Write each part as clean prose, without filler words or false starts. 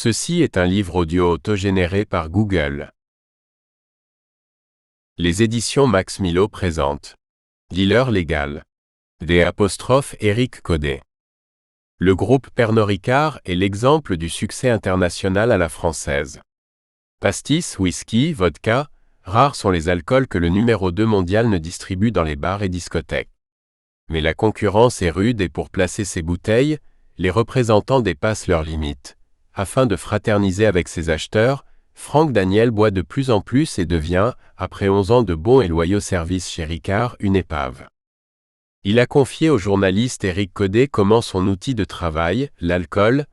Ceci est un livre audio autogénéré par Google. Les éditions Max Milo présentent Dealer légal. Éric Codet. Le groupe Pernod Ricard est l'exemple du succès international à la française. Pastis, whisky, vodka, rares sont les alcools que le numéro 2 mondial ne distribue dans les bars et discothèques. Mais la concurrence est rude et pour placer ses bouteilles, les représentants dépassent leurs limites. Afin de fraterniser avec ses acheteurs, Franck Daniel boit de plus en plus et devient, après 11 ans de bons et loyaux services chez Ricard, une épave. Il a confié au journaliste Éric Codet comment son outil de travail, l'alcool,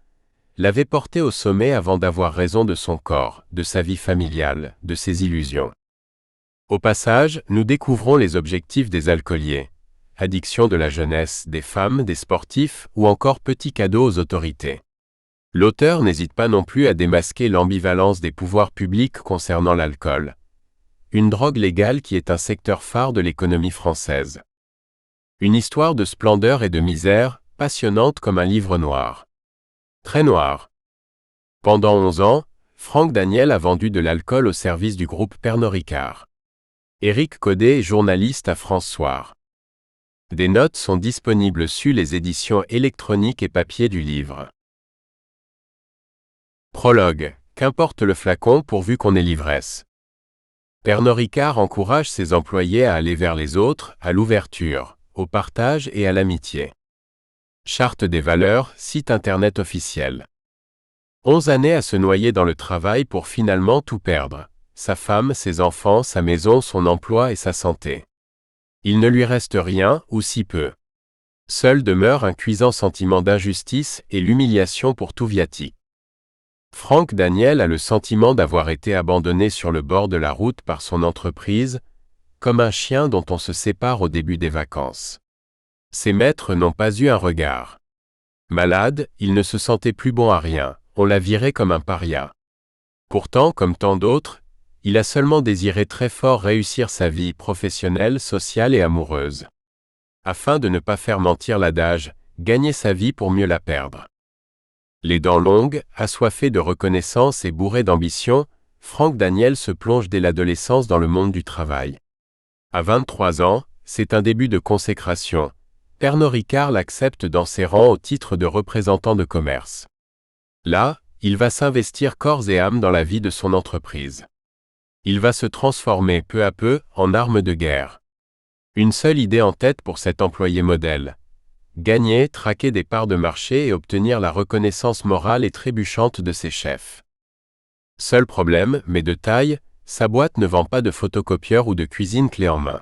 l'avait porté au sommet avant d'avoir raison de son corps, de sa vie familiale, de ses illusions. Au passage, nous découvrons les objectifs des alcooliers. Addiction de la jeunesse, des femmes, des sportifs ou encore petits cadeaux aux autorités. L'auteur n'hésite pas non plus à démasquer l'ambivalence des pouvoirs publics concernant l'alcool. Une drogue légale qui est un secteur phare de l'économie française. Une histoire de splendeur et de misère, passionnante comme un livre noir. Très noir. Pendant 11 ans, Franck Daniel a vendu de l'alcool au service du groupe Pernod Ricard. Éric Codet est journaliste à France Soir. Des notes sont disponibles sur les éditions électroniques et papier du livre. Prologue. Qu'importe le flacon pourvu qu'on ait l'ivresse. Pernod Ricard encourage ses employés à aller vers les autres, à l'ouverture, au partage et à l'amitié. Charte des valeurs, site internet officiel. 11 années à se noyer dans le travail pour finalement tout perdre. Sa femme, ses enfants, sa maison, son emploi et sa santé. Il ne lui reste rien, ou si peu. Seul demeure un cuisant sentiment d'injustice et l'humiliation pour tout viatique. Franck Daniel a le sentiment d'avoir été abandonné sur le bord de la route par son entreprise, comme un chien dont on se sépare au début des vacances. Ses maîtres n'ont pas eu un regard. Malade, il ne se sentait plus bon à rien, on l'a viré comme un paria. Pourtant, comme tant d'autres, il a seulement désiré très fort réussir sa vie professionnelle, sociale et amoureuse. Afin de ne pas faire mentir l'adage, gagner sa vie pour mieux la perdre. Les dents longues, assoiffé de reconnaissance et bourré d'ambition, Franck Daniel se plonge dès l'adolescence dans le monde du travail. À 23 ans, c'est un début de consécration. Pernod Ricard l'accepte dans ses rangs au titre de représentant de commerce. Là, il va s'investir corps et âme dans la vie de son entreprise. Il va se transformer peu à peu en arme de guerre. Une seule idée en tête pour cet employé modèle. Gagner, traquer des parts de marché et obtenir la reconnaissance morale et trébuchante de ses chefs. Seul problème, mais de taille, sa boîte ne vend pas de photocopieur ou de cuisine clé en main.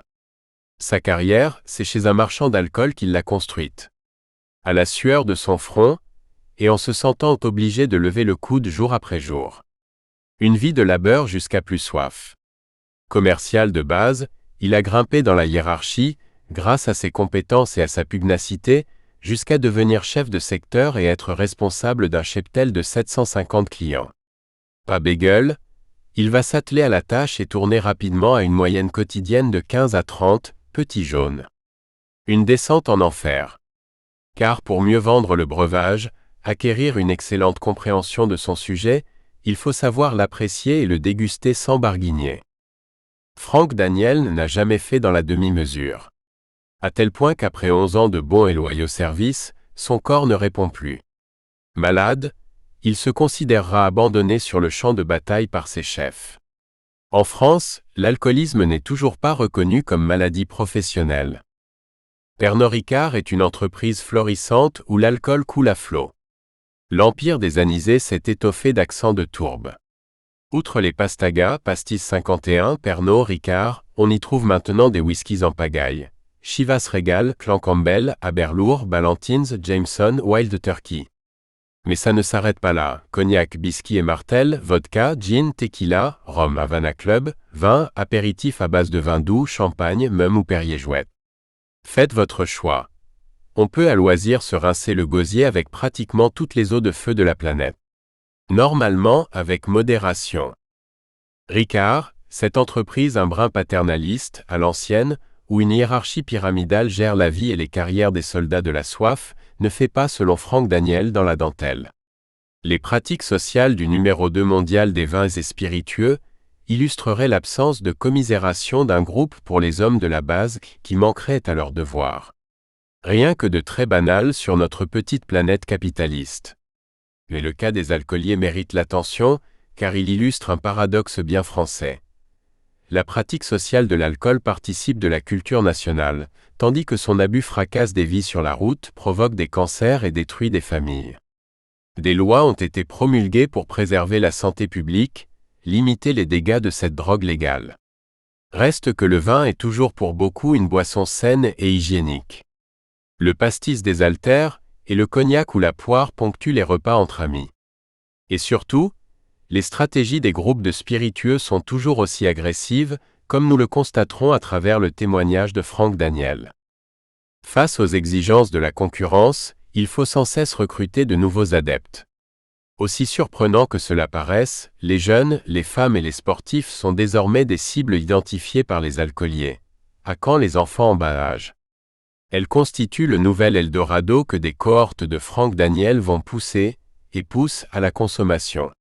Sa carrière, c'est chez un marchand d'alcool qu'il l'a construite. À la sueur de son front, et en se sentant obligé de lever le coude jour après jour. Une vie de labeur jusqu'à plus soif. Commercial de base, il a grimpé dans la hiérarchie, grâce à ses compétences et à sa pugnacité, jusqu'à devenir chef de secteur et être responsable d'un cheptel de 750 clients. Pas bégueule, il va s'atteler à la tâche et tourner rapidement à une moyenne quotidienne de 15 à 30 petits jaunes. Une descente en enfer. Car pour mieux vendre le breuvage, acquérir une excellente compréhension de son sujet, il faut savoir l'apprécier et le déguster sans barguigner. Franck Daniel n'a jamais fait dans la demi-mesure. À tel point qu'après 11 ans de bons et loyaux services, son corps ne répond plus. Malade, il se considérera abandonné sur le champ de bataille par ses chefs. En France, l'alcoolisme n'est toujours pas reconnu comme maladie professionnelle. Pernod Ricard est une entreprise florissante où l'alcool coule à flot. L'empire des anisés s'est étoffé d'accents de tourbe. Outre les Pastaga, Pastis 51, Pernod Ricard, on y trouve maintenant des whiskies en pagaille. Chivas Regal, Clan Campbell, Aberlour, Ballantines, Jameson, Wild Turkey. Mais ça ne s'arrête pas là. Cognac, Bisquit et Martel, vodka, gin, tequila, rhum Havana Club, vin, apéritif à base de vin doux, champagne, Mumm ou Perrier-Jouët. Faites votre choix. On peut à loisir se rincer le gosier avec pratiquement toutes les eaux de feu de la planète. Normalement, avec modération. Ricard, cette entreprise un brin paternaliste, à l'ancienne, où une hiérarchie pyramidale gère la vie et les carrières des soldats de la soif, ne fait pas selon Franck Daniel dans la dentelle. Les pratiques sociales du numéro 2 mondial des vins et spiritueux illustreraient l'absence de commisération d'un groupe pour les hommes de la base qui manqueraient à leurs devoirs. Rien que de très banal sur notre petite planète capitaliste. Mais le cas des alcooliers mérite l'attention, car il illustre un paradoxe bien français. La pratique sociale de l'alcool participe de la culture nationale, tandis que son abus fracasse des vies sur la route, provoque des cancers et détruit des familles. Des lois ont été promulguées pour préserver la santé publique, limiter les dégâts de cette drogue légale. Reste que le vin est toujours pour beaucoup une boisson saine et hygiénique. Le pastis désaltère, et le cognac ou la poire ponctuent les repas entre amis. Et surtout, les stratégies des groupes de spiritueux sont toujours aussi agressives, comme nous le constaterons à travers le témoignage de Franck Daniel. Face aux exigences de la concurrence, il faut sans cesse recruter de nouveaux adeptes. Aussi surprenant que cela paraisse, les jeunes, les femmes et les sportifs sont désormais des cibles identifiées par les alcooliers. À quand les enfants en bas âge? Elles constituent le nouvel Eldorado que des cohortes de Franck Daniel vont pousser, et poussent, à la consommation.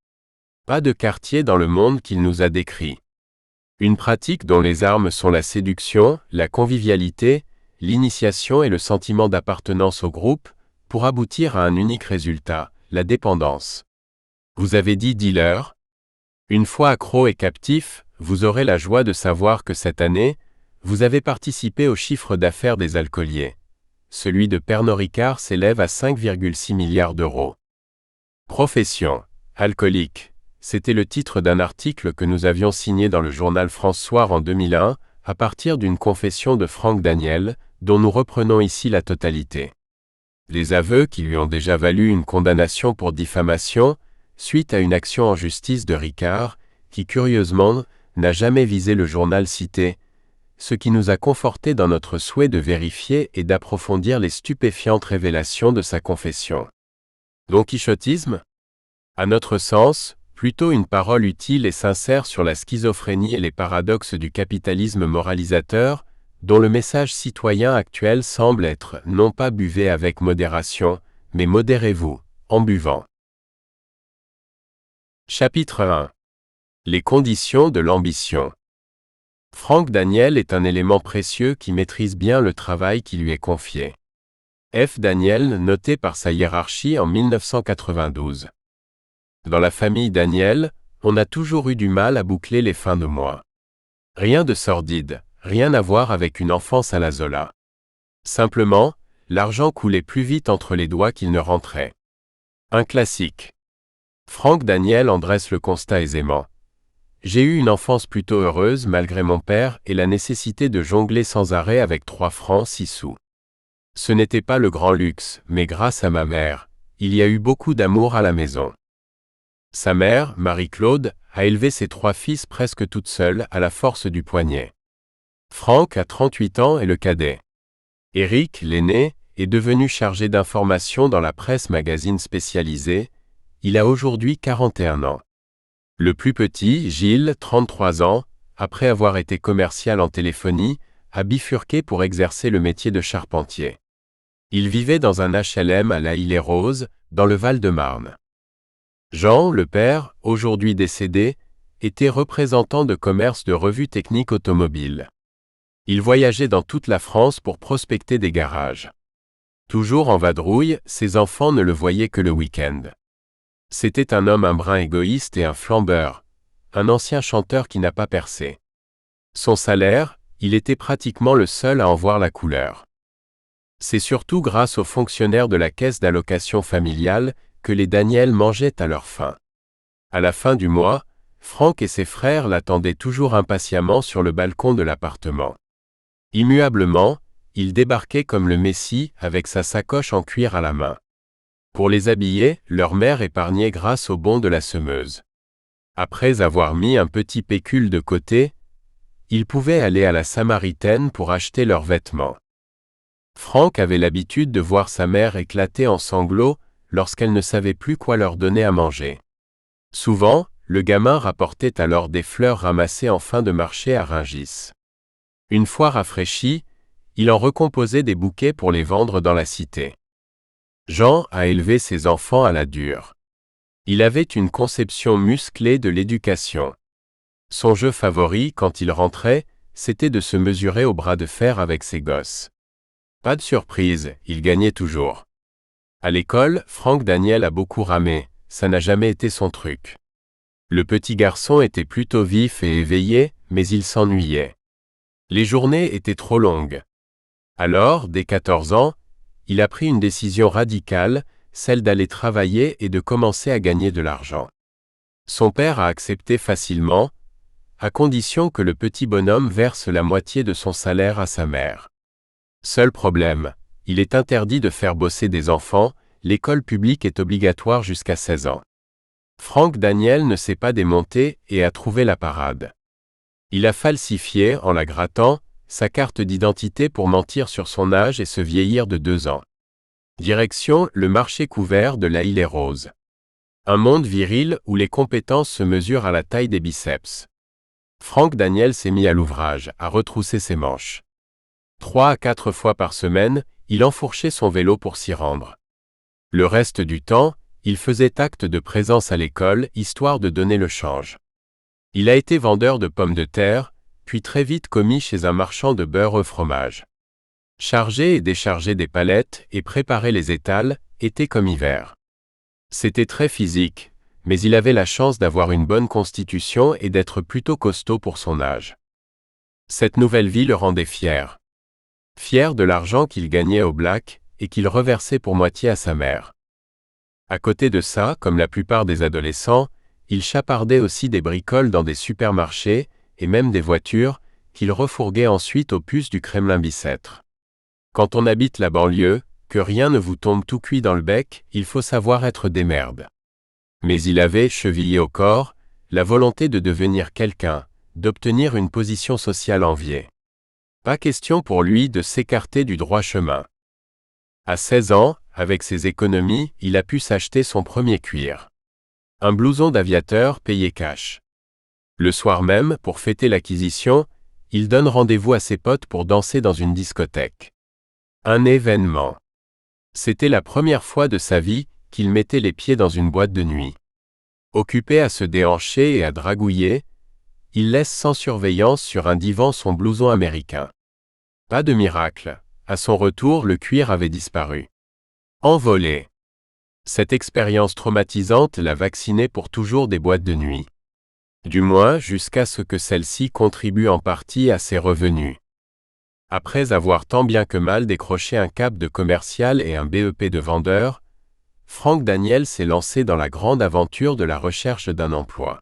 Pas de quartier dans le monde qu'il nous a décrit. Une pratique dont les armes sont la séduction, la convivialité, l'initiation et le sentiment d'appartenance au groupe, pour aboutir à un unique résultat, la dépendance. Vous avez dit dealer? Une fois accro et captif, vous aurez la joie de savoir que cette année, vous avez participé au chiffre d'affaires des alcooliers. Celui de Pernod Ricard s'élève à 5,6 milliards d'euros. Profession: alcoolique. C'était le titre d'un article que nous avions signé dans le journal France Soir en 2001, à partir d'une confession de Franck Daniel, dont nous reprenons ici la totalité. Les aveux qui lui ont déjà valu une condamnation pour diffamation, suite à une action en justice de Ricard, qui curieusement, n'a jamais visé le journal cité, ce qui nous a conforté dans notre souhait de vérifier et d'approfondir les stupéfiantes révélations de sa confession. Don Quichotisme? À notre sens, plutôt une parole utile et sincère sur la schizophrénie et les paradoxes du capitalisme moralisateur, dont le message citoyen actuel semble être « non pas buvez avec modération, mais modérez-vous, en buvant ». Chapitre 1. Les conditions de l'ambition. Franck Daniel est un élément précieux qui maîtrise bien le travail qui lui est confié. F. Daniel, noté par sa hiérarchie en 1992. Dans la famille Daniel, on a toujours eu du mal à boucler les fins de mois. Rien de sordide, rien à voir avec une enfance à la Zola. Simplement, l'argent coulait plus vite entre les doigts qu'il ne rentrait. Un classique. Franck Daniel en dresse le constat aisément. J'ai eu une enfance plutôt heureuse malgré mon père et la nécessité de jongler sans arrêt avec 3 francs 6 sous. Ce n'était pas le grand luxe, mais grâce à ma mère, il y a eu beaucoup d'amour à la maison. Sa mère, Marie-Claude, a élevé ses 3 fils presque toute seule à la force du poignet. Franck a 38 ans et le cadet. Éric, l'aîné, est devenu chargé d'information dans la presse magazine spécialisée. Il a aujourd'hui 41 ans. Le plus petit, Gilles, 33 ans, après avoir été commercial en téléphonie, a bifurqué pour exercer le métier de charpentier. Il vivait dans un HLM à La Île-et-Rose, dans le Val-de-Marne. Jean, le père, aujourd'hui décédé, était représentant de commerce de revues techniques automobiles. Il voyageait dans toute la France pour prospecter des garages. Toujours en vadrouille, ses enfants ne le voyaient que le week-end. C'était un homme un brin égoïste et un flambeur, un ancien chanteur qui n'a pas percé. Son salaire, il était pratiquement le seul à en voir la couleur. C'est surtout grâce aux fonctionnaires de la caisse d'allocation familiale que les Daniel mangeaient à leur faim. À la fin du mois, Franck et ses frères l'attendaient toujours impatiemment sur le balcon de l'appartement. Immuablement, il débarquait comme le Messie avec sa sacoche en cuir à la main. Pour les habiller, leur mère épargnait grâce au bon de la semeuse. Après avoir mis un petit pécule de côté, ils pouvaient aller à la Samaritaine pour acheter leurs vêtements. Franck avait l'habitude de voir sa mère éclater en sanglots lorsqu'elle ne savait plus quoi leur donner à manger. Souvent, le gamin rapportait alors des fleurs ramassées en fin de marché à Rungis. Une fois rafraîchi, il en recomposait des bouquets pour les vendre dans la cité. Jean a élevé ses enfants à la dure. Il avait une conception musclée de l'éducation. Son jeu favori quand il rentrait, c'était de se mesurer au bras de fer avec ses gosses. Pas de surprise, il gagnait toujours. À l'école, Frank Daniel a beaucoup ramé, ça n'a jamais été son truc. Le petit garçon était plutôt vif et éveillé, mais il s'ennuyait. Les journées étaient trop longues. Alors, dès 14 ans, il a pris une décision radicale, celle d'aller travailler et de commencer à gagner de l'argent. Son père a accepté facilement, à condition que le petit bonhomme verse la moitié de son salaire à sa mère. Seul problème, il est interdit de faire bosser des enfants, l'école publique est obligatoire jusqu'à 16 ans. Frank Daniel ne s'est pas démonté et a trouvé la parade. Il a falsifié, en la grattant, sa carte d'identité pour mentir sur son âge et se vieillir de 2 ans. Direction, le marché couvert de la Île-et-Rose. Un monde viril où les compétences se mesurent à la taille des biceps. Frank Daniel s'est mis à l'ouvrage, à retrousser ses manches. 3 à 4 fois par semaine, il enfourchait son vélo pour s'y rendre. Le reste du temps, il faisait acte de présence à l'école, histoire de donner le change. Il a été vendeur de pommes de terre, puis très vite commis chez un marchand de beurre au fromage. Charger et décharger des palettes et préparer les étals, été comme hiver. C'était très physique, mais il avait la chance d'avoir une bonne constitution et d'être plutôt costaud pour son âge. Cette nouvelle vie le rendait fier. Fier de l'argent qu'il gagnait au black et qu'il reversait pour moitié à sa mère. À côté de ça, comme la plupart des adolescents, il chapardait aussi des bricoles dans des supermarchés, et même des voitures, qu'il refourguait ensuite aux puces du Kremlin-Bicêtre. Quand on habite la banlieue, que rien ne vous tombe tout cuit dans le bec, il faut savoir être des merdes. Mais il avait, chevillé au corps, la volonté de devenir quelqu'un, d'obtenir une position sociale enviée. Pas question pour lui de s'écarter du droit chemin. À 16 ans, avec ses économies, il a pu s'acheter son premier cuir. Un blouson d'aviateur payé cash. Le soir même, pour fêter l'acquisition, il donne rendez-vous à ses potes pour danser dans une discothèque. Un événement. C'était la première fois de sa vie qu'il mettait les pieds dans une boîte de nuit. Occupé à se déhancher et à dragouiller, il laisse sans surveillance sur un divan son blouson américain. Pas de miracle, à son retour le cuir avait disparu. Envolé. Cette expérience traumatisante l'a vacciné pour toujours des boîtes de nuit. Du moins jusqu'à ce que celle-ci contribue en partie à ses revenus. Après avoir tant bien que mal décroché un cap de commercial et un BEP de vendeur, Frank Daniel s'est lancé dans la grande aventure de la recherche d'un emploi.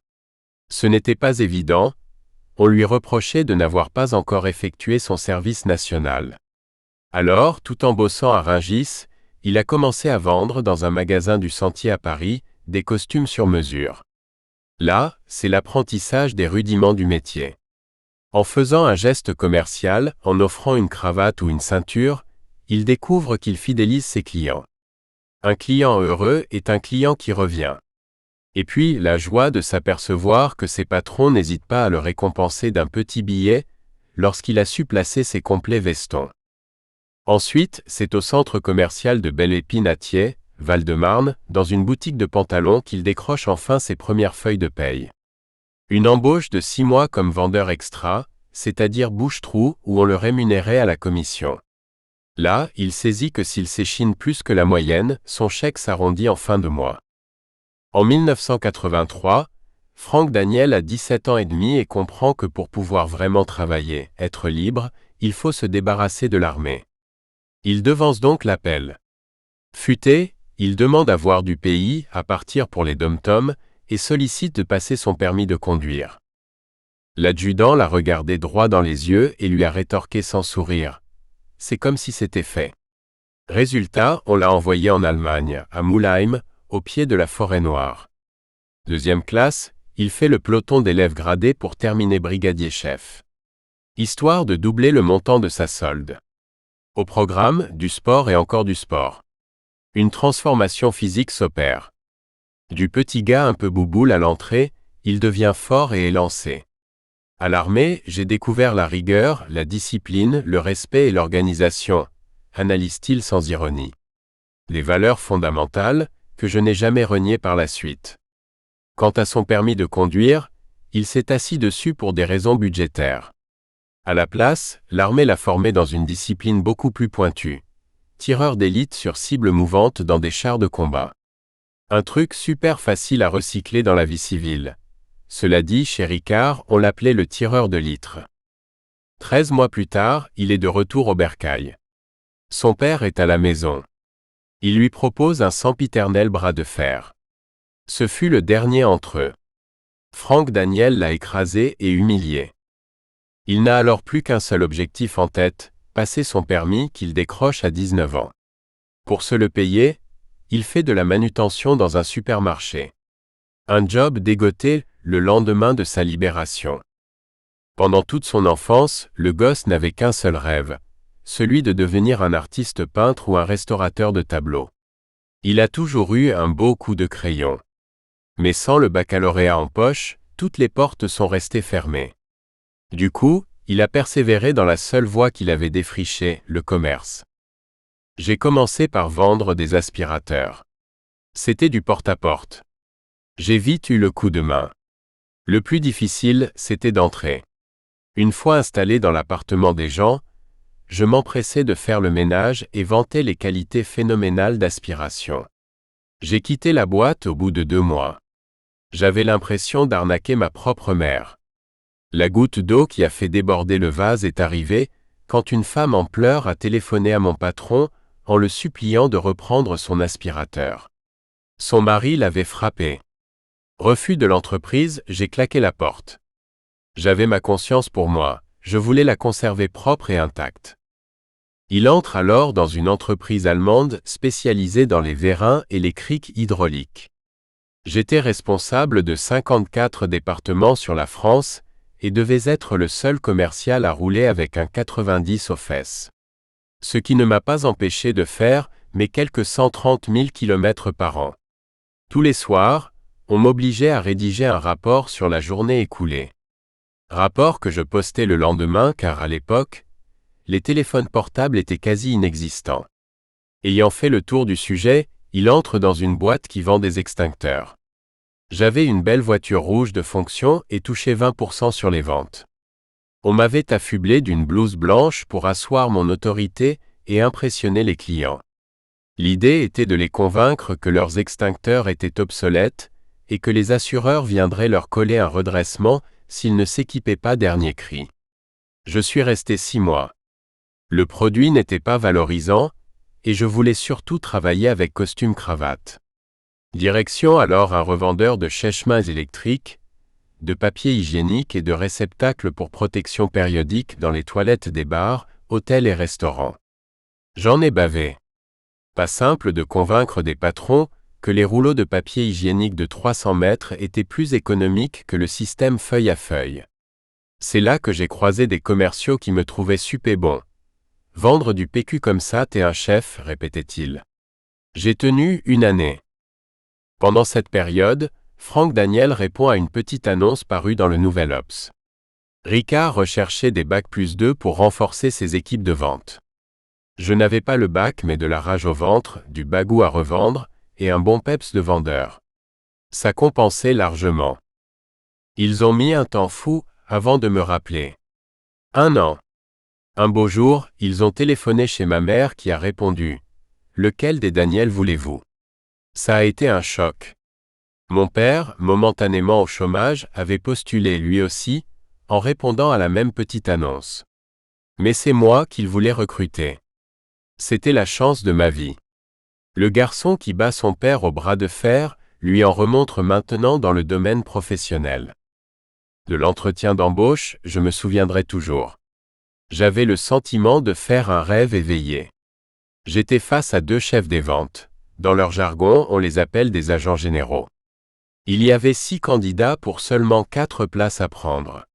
Ce n'était pas évident, on lui reprochait de n'avoir pas encore effectué son service national. Alors, tout en bossant à Rungis, il a commencé à vendre dans un magasin du Sentier à Paris, des costumes sur mesure. Là, c'est l'apprentissage des rudiments du métier. En faisant un geste commercial, en offrant une cravate ou une ceinture, il découvre qu'il fidélise ses clients. Un client heureux est un client qui revient. Et puis, la joie de s'apercevoir que ses patrons n'hésitent pas à le récompenser d'un petit billet lorsqu'il a su placer ses complets vestons. Ensuite, c'est au centre commercial de Belle-Épine-à-Thiers, Val-de-Marne, dans une boutique de pantalons qu'il décroche enfin ses premières feuilles de paye. Une embauche de 6 mois comme vendeur extra, c'est-à-dire bouche-trou où on le rémunérait à la commission. Là, il saisit que s'il s'échine plus que la moyenne, son chèque s'arrondit en fin de mois. En 1983, Frank Daniel a 17 ans et demi et comprend que pour pouvoir vraiment travailler, être libre, il faut se débarrasser de l'armée. Il devance donc l'appel. Futé, il demande à voir du pays, à partir pour les dom-toms, et sollicite de passer son permis de conduire. L'adjudant l'a regardé droit dans les yeux et lui a rétorqué sans sourire. C'est comme si c'était fait. Résultat, on l'a envoyé en Allemagne, à Mülheim, au pied de la forêt noire. Deuxième classe, il fait le peloton d'élèves gradés pour terminer brigadier-chef. Histoire de doubler le montant de sa solde. Au programme, du sport et encore du sport. Une transformation physique s'opère. Du petit gars un peu bouboule à l'entrée, il devient fort et élancé. À l'armée, j'ai découvert la rigueur, la discipline, le respect et l'organisation, analyse-t-il sans ironie. Les valeurs fondamentales, que je n'ai jamais renié par la suite. Quant à son permis de conduire, il s'est assis dessus pour des raisons budgétaires. À la place, l'armée l'a formé dans une discipline beaucoup plus pointue. Tireur d'élite sur cible mouvante dans des chars de combat. Un truc super facile à recycler dans la vie civile. Cela dit, chez Ricard, on l'appelait le tireur de litres. 13 mois plus tard, il est de retour au bercail. Son père est à la maison. Il lui propose un sempiternel bras de fer. Ce fut le dernier entre eux. Franck Daniel l'a écrasé et humilié. Il n'a alors plus qu'un seul objectif en tête, passer son permis qu'il décroche à 19 ans. Pour se le payer, il fait de la manutention dans un supermarché. Un job dégoté le lendemain de sa libération. Pendant toute son enfance, le gosse n'avait qu'un seul rêve, celui de devenir un artiste peintre ou un restaurateur de tableaux. Il a toujours eu un beau coup de crayon. Mais sans le baccalauréat en poche, toutes les portes sont restées fermées. Du coup, il a persévéré dans la seule voie qu'il avait défrichée, le commerce. J'ai commencé par vendre des aspirateurs. C'était du porte-à-porte. J'ai vite eu le coup de main. Le plus difficile, c'était d'entrer. Une fois installé dans l'appartement des gens, je m'empressais de faire le ménage et vantais les qualités phénoménales d'aspiration. J'ai quitté la boîte au bout de 2 mois. J'avais l'impression d'arnaquer ma propre mère. La goutte d'eau qui a fait déborder le vase est arrivée quand une femme en pleurs a téléphoné à mon patron en le suppliant de reprendre son aspirateur. Son mari l'avait frappé. Refus de l'entreprise, j'ai claqué la porte. J'avais ma conscience pour moi, je voulais la conserver propre et intacte. Il entre alors dans une entreprise allemande spécialisée dans les vérins et les criques hydrauliques. J'étais responsable de 54 départements sur la France et devais être le seul commercial à rouler avec un 90 aux fesses. Ce qui ne m'a pas empêché de faire mes quelques 130 000 km par an. Tous les soirs, on m'obligeait à rédiger un rapport sur la journée écoulée. Rapport que je postais le lendemain car à l'époque, les téléphones portables étaient quasi inexistants. Ayant fait le tour du sujet, il entre dans une boîte qui vend des extincteurs. J'avais une belle voiture rouge de fonction et touchais 20% sur les ventes. On m'avait affublé d'une blouse blanche pour asseoir mon autorité et impressionner les clients. L'idée était de les convaincre que leurs extincteurs étaient obsolètes et que les assureurs viendraient leur coller un redressement s'ils ne s'équipaient pas dernier cri. Je suis resté 6 mois. Le produit n'était pas valorisant, et je voulais surtout travailler avec costume-cravate. Direction alors un revendeur de sèche-mains électriques, de papier hygiénique et de réceptacles pour protection périodique dans les toilettes des bars, hôtels et restaurants. J'en ai bavé. Pas simple de convaincre des patrons que les rouleaux de papier hygiénique de 300 mètres étaient plus économiques que le système feuille à feuille. C'est là que j'ai croisé des commerciaux qui me trouvaient super bons. Vendre du PQ comme ça, t'es un chef, répétait-il. J'ai tenu 1 année. Pendant cette période, Franck Daniel répond à une petite annonce parue dans le Nouvel Obs. Ricard recherchait des bac+2 pour renforcer ses équipes de vente. Je n'avais pas le bac mais de la rage au ventre, du bagou à revendre, et un bon peps de vendeur. Ça compensait largement. Ils ont mis un temps fou avant de me rappeler. 1 an. Un beau jour, ils ont téléphoné chez ma mère qui a répondu « Lequel des Daniel voulez-vous » Ça a été un choc. Mon père, momentanément au chômage, avait postulé lui aussi, en répondant à la même petite annonce. Mais c'est moi qu'il voulait recruter. C'était la chance de ma vie. Le garçon qui bat son père au bras de fer lui en remontre maintenant dans le domaine professionnel. De l'entretien d'embauche, je me souviendrai toujours. J'avais le sentiment de faire un rêve éveillé. J'étais face à 2 chefs des ventes. Dans leur jargon, on les appelle des agents généraux. Il y avait 6 candidats pour seulement 4 places à prendre.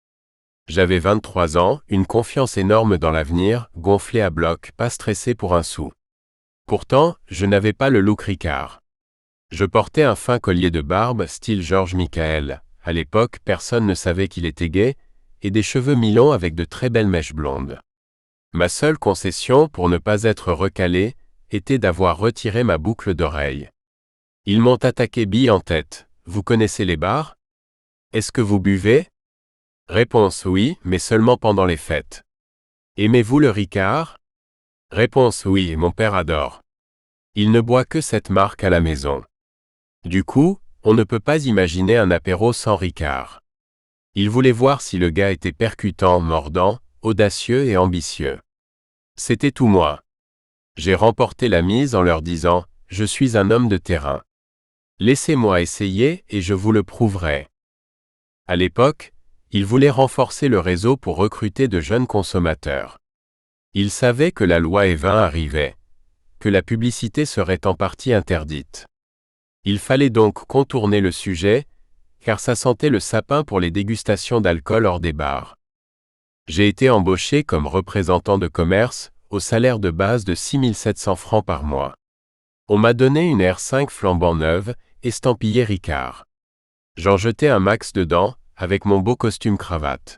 J'avais 23 ans, une confiance énorme dans l'avenir, gonflé à bloc, pas stressé pour un sou. Pourtant, je n'avais pas le look Ricard. Je portais un fin collier de barbe, style Georges Michael. À l'époque, personne ne savait qu'il était gay, et des cheveux mi-longs avec de très belles mèches blondes. Ma seule concession pour ne pas être recalé était d'avoir retiré ma boucle d'oreille. Ils m'ont attaqué bille en tête. Vous connaissez les bars? Est-ce que vous buvez? Réponse oui, mais seulement pendant les fêtes. Aimez-vous le Ricard? Réponse oui, mon père adore. Il ne boit que cette marque à la maison. Du coup, on ne peut pas imaginer un apéro sans Ricard. Il voulait voir si le gars était percutant, mordant, audacieux et ambitieux. C'était tout moi. J'ai remporté la mise en leur disant « Je suis un homme de terrain. Laissez-moi essayer et je vous le prouverai. » À l'époque, il voulait renforcer le réseau pour recruter de jeunes consommateurs. Il savait que la loi E20 arrivait, que la publicité serait en partie interdite. Il fallait donc contourner le sujet, car ça sentait le sapin pour les dégustations d'alcool hors des bars. J'ai été embauché comme représentant de commerce, au salaire de base de 6 700 francs par mois. On m'a donné une R5 flambant neuve, estampillée Ricard. J'en jetais un max dedans, avec mon beau costume cravate.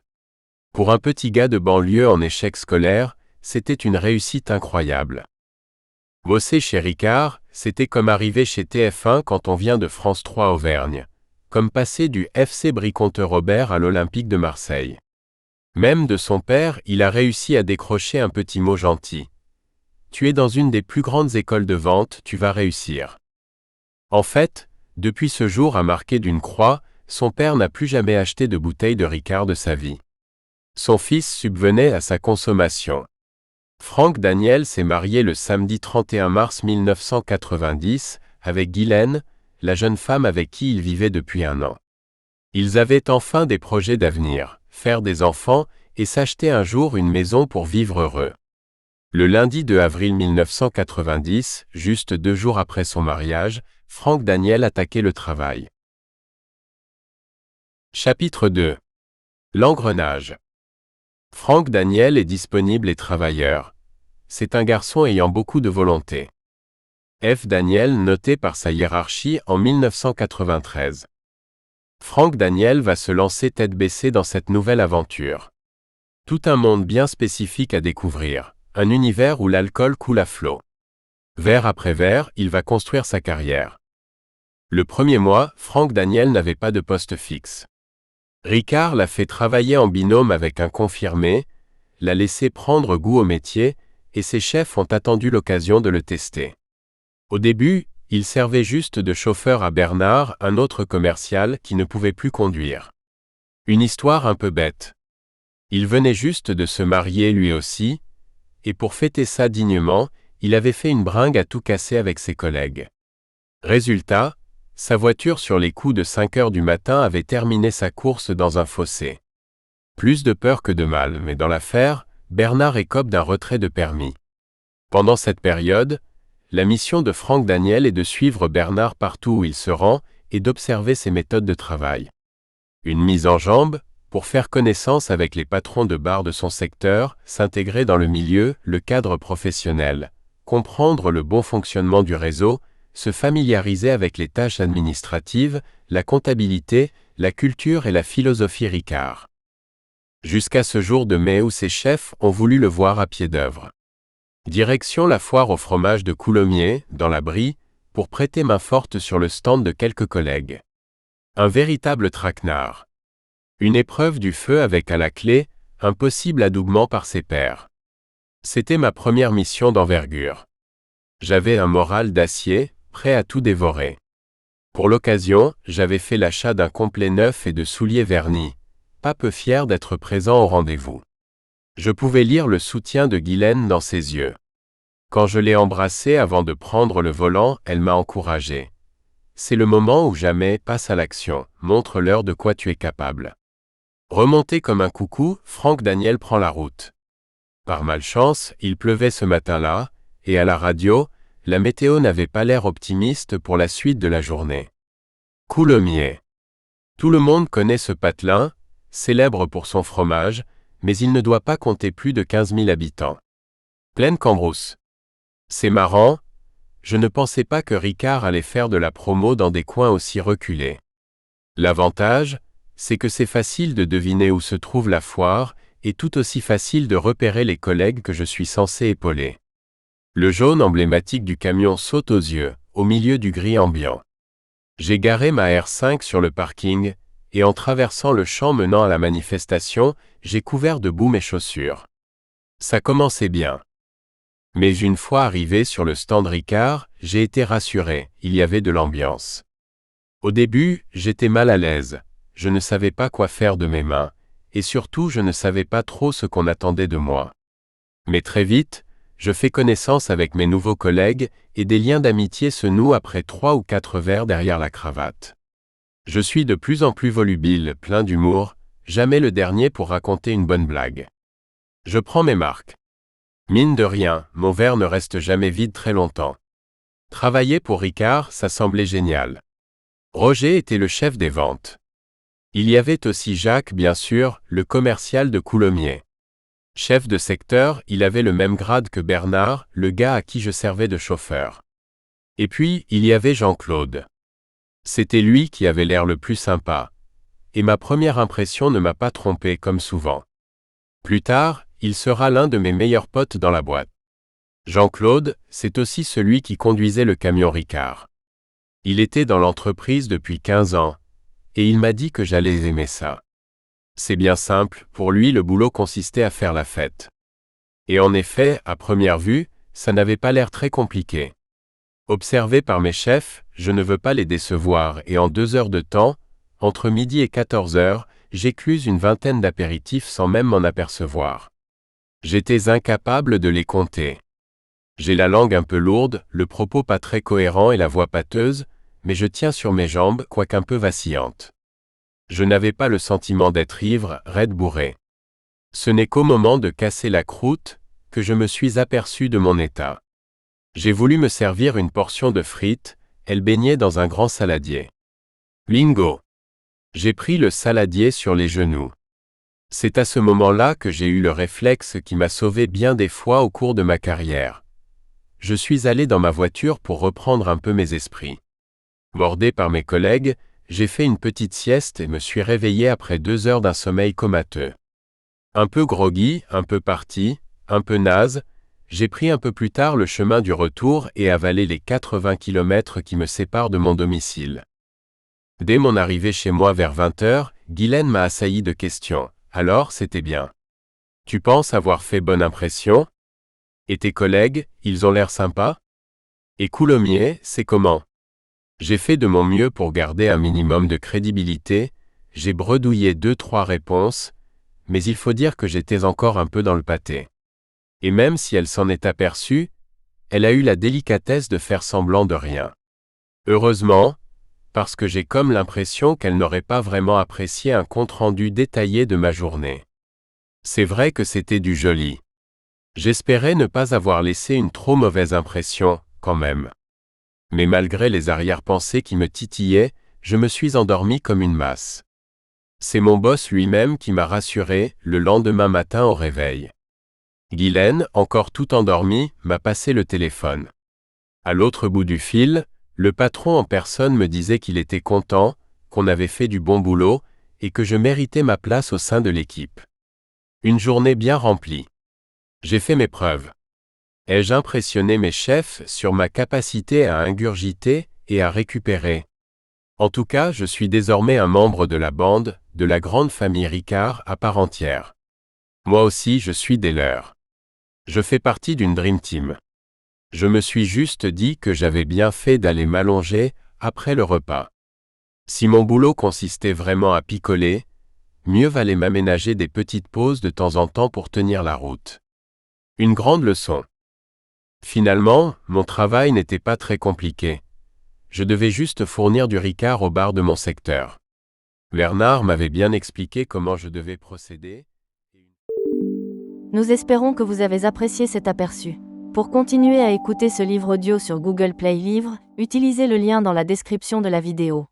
Pour un petit gars de banlieue en échec scolaire, c'était une réussite incroyable. Bosser chez Ricard, c'était comme arriver chez TF1 quand on vient de France 3 Auvergne, comme passer du FC Briconte-Robert à l'Olympique de Marseille. Même de son père, il a réussi à décrocher un petit mot gentil. Tu es dans une des plus grandes écoles de vente, tu vas réussir. En fait, depuis ce jour à marquer d'une croix, son père n'a plus jamais acheté de bouteille de Ricard de sa vie. Son fils subvenait à sa consommation. Franck Daniel s'est marié le samedi 31 mars 1990 avec Guylaine, la jeune femme avec qui il vivait depuis 1 an. Ils avaient enfin des projets d'avenir, faire des enfants et s'acheter un jour une maison pour vivre heureux. Le lundi 2 avril 1990, juste 2 jours après son mariage, Franck Daniel attaquait le travail. Chapitre 2. L'engrenage. Franck Daniel est disponible et travailleur. C'est un garçon ayant beaucoup de volonté. F. Daniel noté par sa hiérarchie en 1993. Franck Daniel va se lancer tête baissée dans cette nouvelle aventure. Tout un monde bien spécifique à découvrir, un univers où l'alcool coule à flot. Verre après verre, il va construire sa carrière. Le premier mois, Franck Daniel n'avait pas de poste fixe. Ricard l'a fait travailler en binôme avec un confirmé, l'a laissé prendre goût au métier, et ses chefs ont attendu l'occasion de le tester. Au début, il servait juste de chauffeur à Bernard, un autre commercial qui ne pouvait plus conduire. Une histoire un peu bête. Il venait juste de se marier lui aussi, et pour fêter ça dignement, il avait fait une bringue à tout casser avec ses collègues. Résultat, sa voiture sur les coups de 5 heures du matin avait terminé sa course dans un fossé. Plus de peur que de mal, mais dans l'affaire, Bernard écope d'un retrait de permis. Pendant cette période, la mission de Franck Daniel est de suivre Bernard partout où il se rend et d'observer ses méthodes de travail. Une mise en jambe, pour faire connaissance avec les patrons de bar de son secteur, s'intégrer dans le milieu, le cadre professionnel, comprendre le bon fonctionnement du réseau, se familiariser avec les tâches administratives, la comptabilité, la culture et la philosophie Ricard. Jusqu'à ce jour de mai où ses chefs ont voulu le voir à pied d'œuvre. Direction la foire au fromage de Coulommiers, dans la Brie, pour prêter main forte sur le stand de quelques collègues. Un véritable traquenard. Une épreuve du feu avec à la clé, un possible adoubement par ses pairs. C'était ma première mission d'envergure. J'avais un moral d'acier, prêt à tout dévorer. Pour l'occasion, j'avais fait l'achat d'un complet neuf et de souliers vernis, pas peu fier d'être présent au rendez-vous. Je pouvais lire le soutien de Guylaine dans ses yeux. Quand je l'ai embrassée avant de prendre le volant, elle m'a encouragé. C'est le moment où jamais, passe à l'action, montre-leur de quoi tu es capable. Remonté comme un coucou, Franck Daniel prend la route. Par malchance, il pleuvait ce matin-là, et à la radio, la météo n'avait pas l'air optimiste pour la suite de la journée. Coulommiers. Tout le monde connaît ce patelin, célèbre pour son fromage, mais il ne doit pas compter plus de 15 000 habitants. Pleine Cambrousse. C'est marrant, je ne pensais pas que Ricard allait faire de la promo dans des coins aussi reculés. L'avantage, c'est que c'est facile de deviner où se trouve la foire, et tout aussi facile de repérer les collègues que je suis censé épauler. Le jaune emblématique du camion saute aux yeux, au milieu du gris ambiant. J'ai garé ma R5 sur le parking, et en traversant le champ menant à la manifestation, j'ai couvert de boue mes chaussures. Ça commençait bien. Mais une fois arrivé sur le stand Ricard, j'ai été rassuré, il y avait de l'ambiance. Au début, j'étais mal à l'aise, je ne savais pas quoi faire de mes mains, et surtout je ne savais pas trop ce qu'on attendait de moi. Mais très vite, je fais connaissance avec mes nouveaux collègues, et des liens d'amitié se nouent après 3 ou 4 verres derrière la cravate. Je suis de plus en plus volubile, plein d'humour, jamais le dernier pour raconter une bonne blague. Je prends mes marques. Mine de rien, mon verre ne reste jamais vide très longtemps. Travailler pour Ricard, ça semblait génial. Roger était le chef des ventes. Il y avait aussi Jacques, bien sûr, le commercial de Coulommiers. Chef de secteur, il avait le même grade que Bernard, le gars à qui je servais de chauffeur. Et puis, il y avait Jean-Claude. C'était lui qui avait l'air le plus sympa. Et ma première impression ne m'a pas trompé comme souvent. Plus tard, il sera l'un de mes meilleurs potes dans la boîte. Jean-Claude, c'est aussi celui qui conduisait le camion Ricard. Il était dans l'entreprise depuis 15 ans, et il m'a dit que j'allais aimer ça. C'est bien simple, pour lui le boulot consistait à faire la fête. Et en effet, à première vue, ça n'avait pas l'air très compliqué. Observé par mes chefs, je ne veux pas les décevoir et en 2 heures de temps, entre midi et 14 heures, j'écluse une vingtaine d'apéritifs sans même m'en apercevoir. J'étais incapable de les compter. J'ai la langue un peu lourde, le propos pas très cohérent et la voix pâteuse, mais je tiens sur mes jambes, quoiqu'un peu vacillante. Je n'avais pas le sentiment d'être ivre, raide bourré. Ce n'est qu'au moment de casser la croûte, que je me suis aperçu de mon état. J'ai voulu me servir une portion de frites, elle baignait dans un grand saladier. Bingo! J'ai pris le saladier sur les genoux. C'est à ce moment-là que j'ai eu le réflexe qui m'a sauvé bien des fois au cours de ma carrière. Je suis allé dans ma voiture pour reprendre un peu mes esprits. Bordé par mes collègues, j'ai fait une petite sieste et me suis réveillé après 2 heures d'un sommeil comateux. Un peu groggy, un peu parti, un peu naze, j'ai pris un peu plus tard le chemin du retour et avalé les 80 km qui me séparent de mon domicile. Dès mon arrivée chez moi vers 20 heures, Guylaine m'a assailli de questions. Alors, c'était bien. Tu penses avoir fait bonne impression? Et tes collègues, ils ont l'air sympas? Et Coulommiers, c'est comment? J'ai fait de mon mieux pour garder un minimum de crédibilité, j'ai bredouillé 2-3 réponses, mais il faut dire que j'étais encore un peu dans le pâté. Et même si elle s'en est aperçue, elle a eu la délicatesse de faire semblant de rien. Heureusement, parce que j'ai comme l'impression qu'elle n'aurait pas vraiment apprécié un compte-rendu détaillé de ma journée. C'est vrai que c'était du joli. J'espérais ne pas avoir laissé une trop mauvaise impression, quand même. Mais malgré les arrière-pensées qui me titillaient, je me suis endormi comme une masse. C'est mon boss lui-même qui m'a rassuré, le lendemain matin au réveil. Guylaine, encore tout endormie, m'a passé le téléphone. À l'autre bout du fil, le patron en personne me disait qu'il était content, qu'on avait fait du bon boulot, et que je méritais ma place au sein de l'équipe. Une journée bien remplie. J'ai fait mes preuves. Ai-je impressionné mes chefs sur ma capacité à ingurgiter et à récupérer? En tout cas, je suis désormais un membre de la bande, de la grande famille Ricard à part entière. Moi aussi, je suis des leurs. Je fais partie d'une Dream Team. Je me suis juste dit que j'avais bien fait d'aller m'allonger après le repas. Si mon boulot consistait vraiment à picoler, mieux valait m'aménager des petites pauses de temps en temps pour tenir la route. Une grande leçon. Finalement, mon travail n'était pas très compliqué. Je devais juste fournir du Ricard au bar de mon secteur. Bernard m'avait bien expliqué comment je devais procéder. Nous espérons que vous avez apprécié cet aperçu. Pour continuer à écouter ce livre audio sur Google Play Livres, utilisez le lien dans la description de la vidéo.